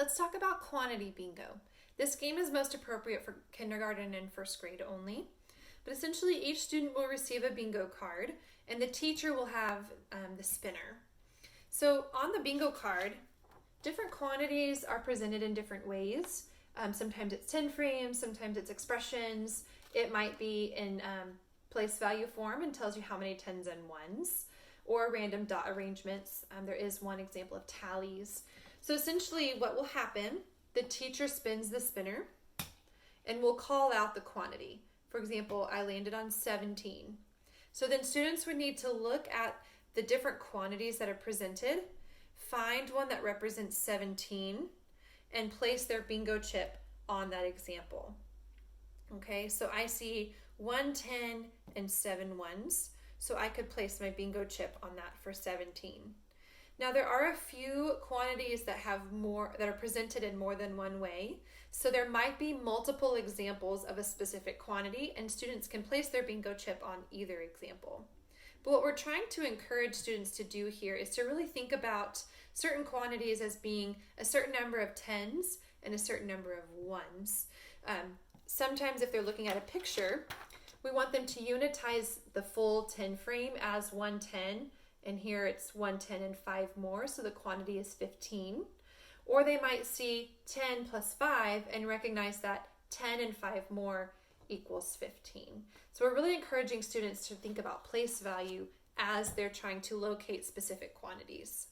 Let's talk about quantity bingo. This game is most appropriate for kindergarten and first grade only. But essentially, each student will receive a bingo card, and the teacher will have the spinner. So on the bingo card, different quantities are presented in different ways. Sometimes it's 10 frames, sometimes it's expressions. It might be in place value form and tells you how many tens and ones, or random dot arrangements. There is one example of tallies. So essentially what will happen, the teacher spins the spinner and will call out the quantity. For example, I landed on 17. So then students would need to look at the different quantities that are presented, find one that represents 17, and place their bingo chip on that example. Okay, so I see 1 10 and 7 ones, so I could place my bingo chip on that for 17. Now there are a few quantities that are presented in more than one way, so there might be multiple examples of a specific quantity, and students can place their bingo chip on either example. But what we're trying to encourage students to do here is to really think about certain quantities as being a certain number of tens and a certain number of ones. Sometimes if they're looking at a picture, we want them to unitize the full 10 frame as 110, and here it's 110 and 5 more, so the quantity is 15. Or they might see 10 plus 5 and recognize that 10 and 5 more equals 15. So we're really encouraging students to think about place value as they're trying to locate specific quantities.